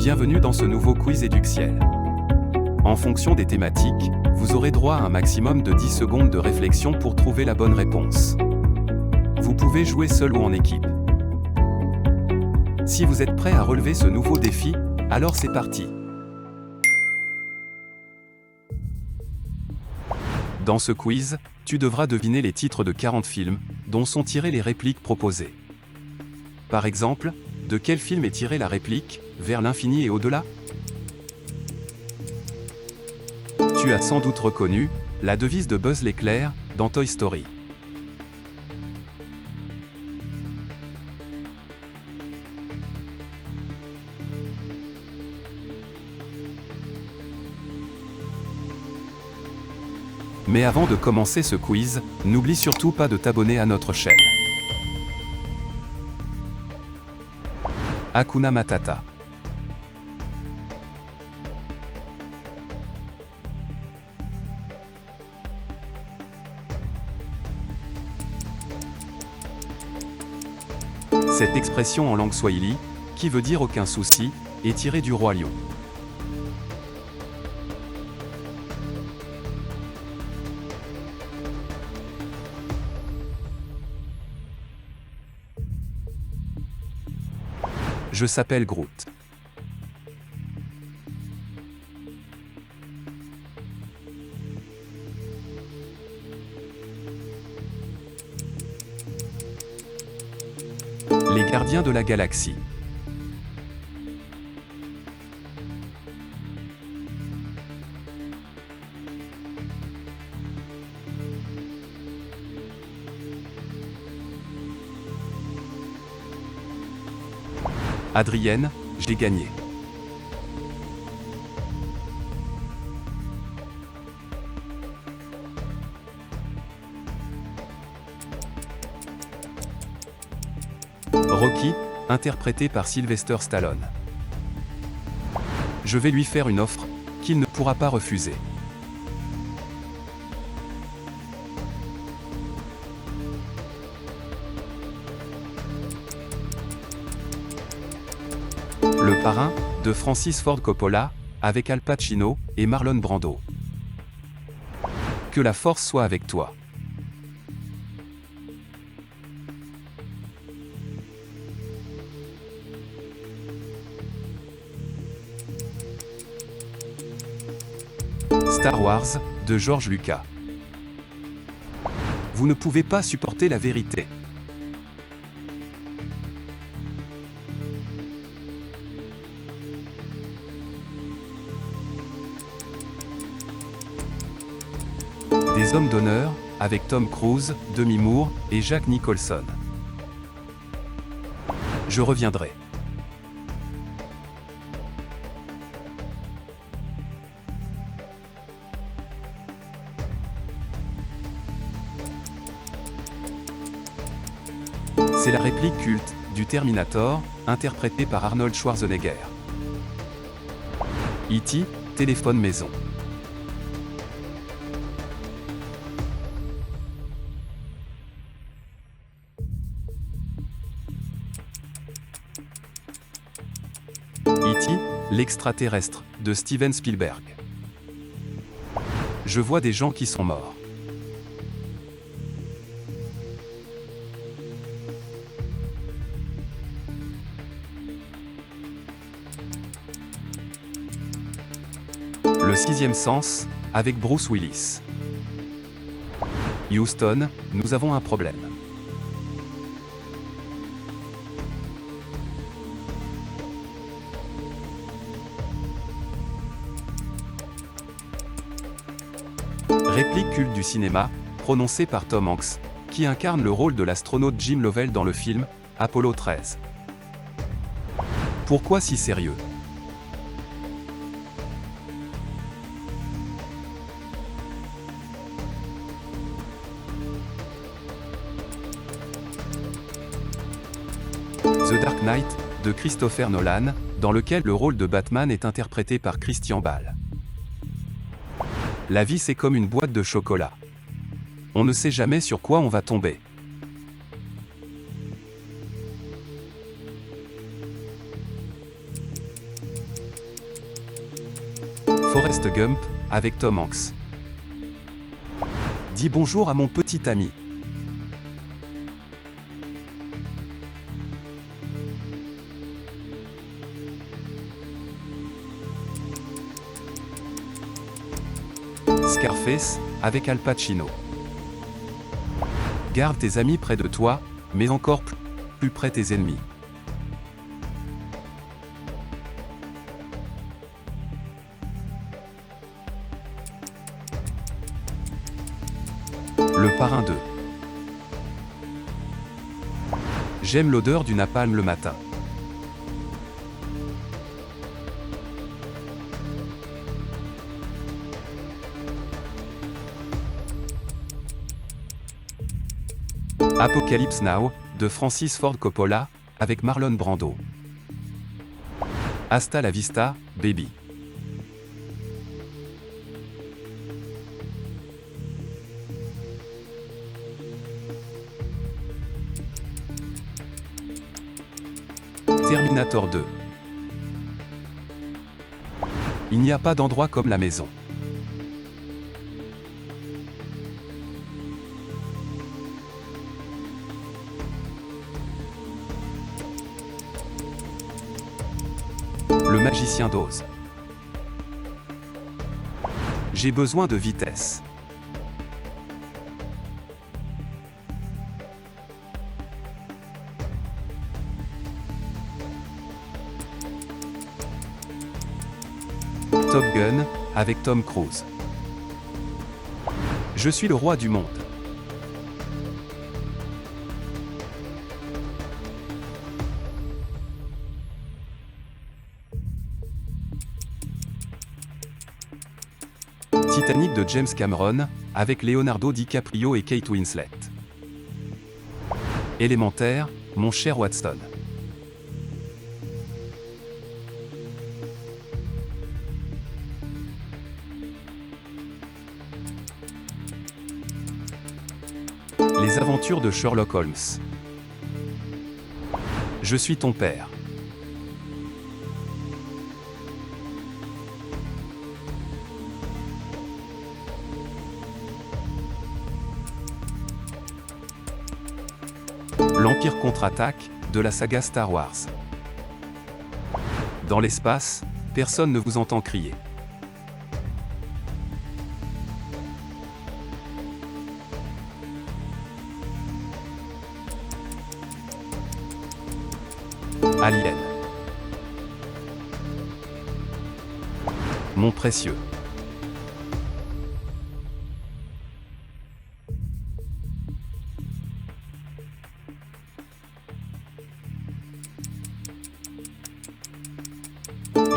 Bienvenue dans ce nouveau quiz Eduxiel. En fonction des thématiques, vous aurez droit à un maximum de 10 secondes de réflexion pour trouver la bonne réponse. Vous pouvez jouer seul ou en équipe. Si vous êtes prêt à relever ce nouveau défi, alors c'est parti. Dans ce quiz, tu devras deviner les titres de 40 films, dont sont tirées les répliques proposées. Par exemple, de quel film est tirée la réplique « Vers l'infini et au-delà » ? Tu as sans doute reconnu la devise de Buzz l'éclair dans Toy Story. Mais avant de commencer ce quiz, n'oublie surtout pas de t'abonner à notre chaîne. Hakuna Matata. Cette expression en langue swahili, qui veut dire aucun souci, est tirée du Roi Lion. Je s'appelle Groot. Les gardiens de la galaxie. Adrienne, j'ai gagné. Rocky, interprété par Sylvester Stallone. Je vais lui faire une offre qu'il ne pourra pas refuser. Le Parrain, de Francis Ford Coppola, avec Al Pacino et Marlon Brando. Que la force soit avec toi. Star Wars, de George Lucas. Vous ne pouvez pas supporter la vérité. Des hommes d'honneur, avec Tom Cruise, Demi Moore et Jack Nicholson. Je reviendrai. C'est la réplique culte du Terminator, interprétée par Arnold Schwarzenegger. E.T., téléphone maison. E.T., l'extraterrestre, de Steven Spielberg. Je vois des gens qui sont morts. Le sixième sens, avec Bruce Willis. Houston, nous avons un problème. Réplique culte du cinéma, prononcée par Tom Hanks, qui incarne le rôle de l'astronaute Jim Lovell dans le film Apollo 13. Pourquoi si sérieux ? The Dark Knight, de Christopher Nolan, dans lequel le rôle de Batman est interprété par Christian Bale. La vie c'est comme une boîte de chocolat. On ne sait jamais sur quoi on va tomber. Forrest Gump, avec Tom Hanks. Dis bonjour à mon petit ami. Scarface, avec Al Pacino. Garde tes amis près de toi, mais encore plus près tes ennemis. Le Parrain 2. J'aime l'odeur du napalm le matin. Apocalypse Now, de Francis Ford Coppola, avec Marlon Brando. Hasta la vista, baby. Terminator 2. Il n'y a pas d'endroit comme la maison. Le magicien d'Oz. J'ai besoin de vitesse. Top Gun, avec Tom Cruise. Je suis le roi du monde. Titanic de James Cameron, avec Leonardo DiCaprio et Kate Winslet. Élémentaire, mon cher Watson. Les aventures de Sherlock Holmes. Je suis ton père. L'Empire contre-attaque, de la saga Star Wars. Dans l'espace, personne ne vous entend crier. Alien. Mon précieux.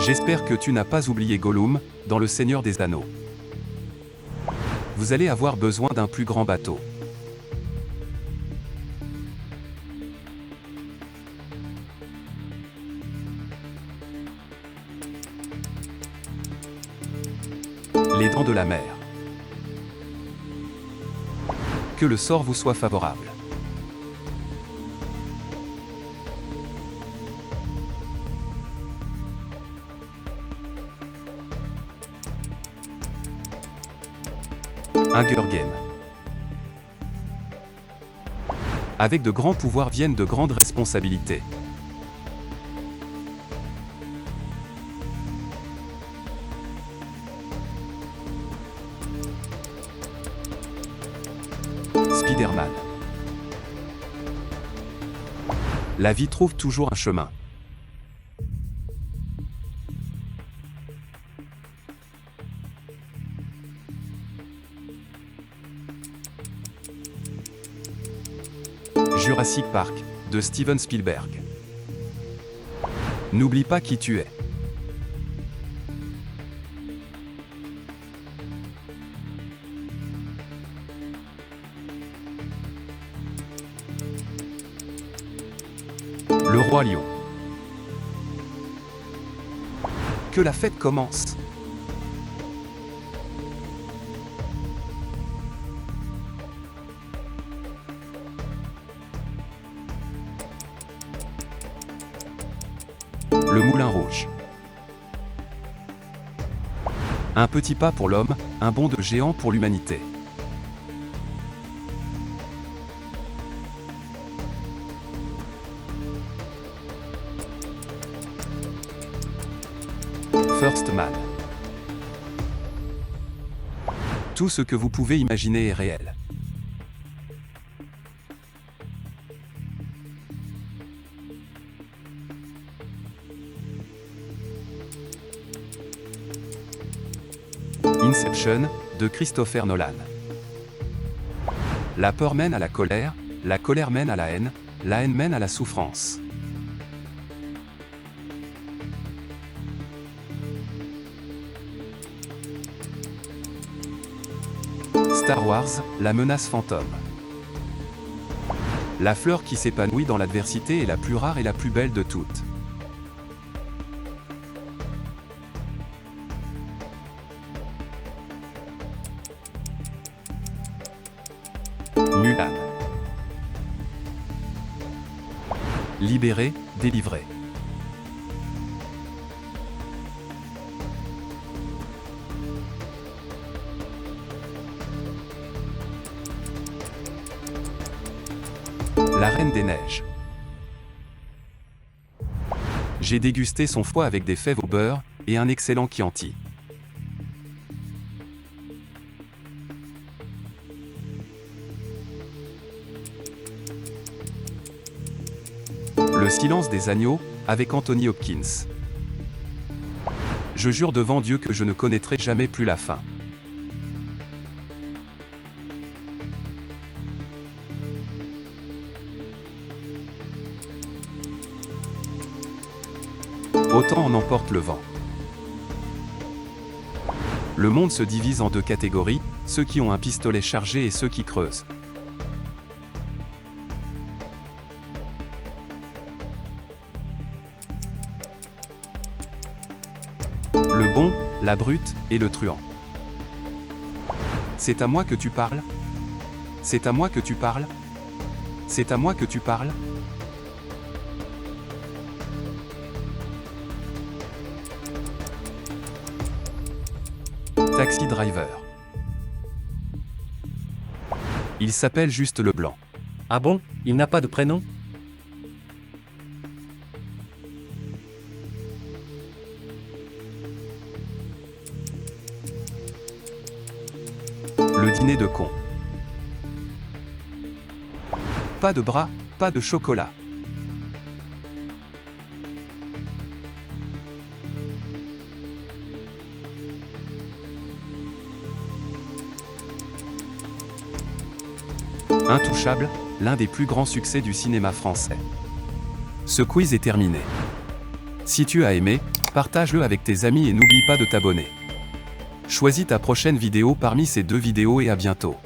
J'espère que tu n'as pas oublié Gollum, dans Le Seigneur des Anneaux. Vous allez avoir besoin d'un plus grand bateau. Les Dents de la Mer. Que le sort vous soit favorable. Hunger Games. Avec de grands pouvoirs viennent de grandes responsabilités. Spider-Man. La vie trouve toujours un chemin. Jurassic Park, de Steven Spielberg. N'oublie pas qui tu es. Le Roi Lion. Que la fête commence. Le Moulin Rouge. Un petit pas pour l'homme, un bond de géant pour l'humanité. First Man. Tout ce que vous pouvez imaginer est réel. Inception, de Christopher Nolan. La peur mène à la colère mène à la haine mène à la souffrance. Star Wars, la menace fantôme. La fleur qui s'épanouit dans l'adversité est la plus rare et la plus belle de toutes. Mulan. Libéré, délivré. La Reine des Neiges. J'ai dégusté son foie avec des fèves au beurre et un excellent Chianti. Le silence des agneaux, avec Anthony Hopkins. Je jure devant Dieu que je ne connaîtrai jamais plus la fin. Autant en emporte le vent. Le monde se divise en deux catégories, ceux qui ont un pistolet chargé et ceux qui creusent. Le bon, la brute, et le truand. C'est à moi que tu parles? C'est à moi que tu parles? C'est à moi que tu parles? Taxi Driver. Il s'appelle juste Leblanc. Ah bon, il n'a pas de prénom? Le dîner de con. Pas de bras, pas de chocolat. Intouchable, l'un des plus grands succès du cinéma français. Ce quiz est terminé. Si tu as aimé, partage-le avec tes amis et n'oublie pas de t'abonner. Choisis ta prochaine vidéo parmi ces deux vidéos et à bientôt.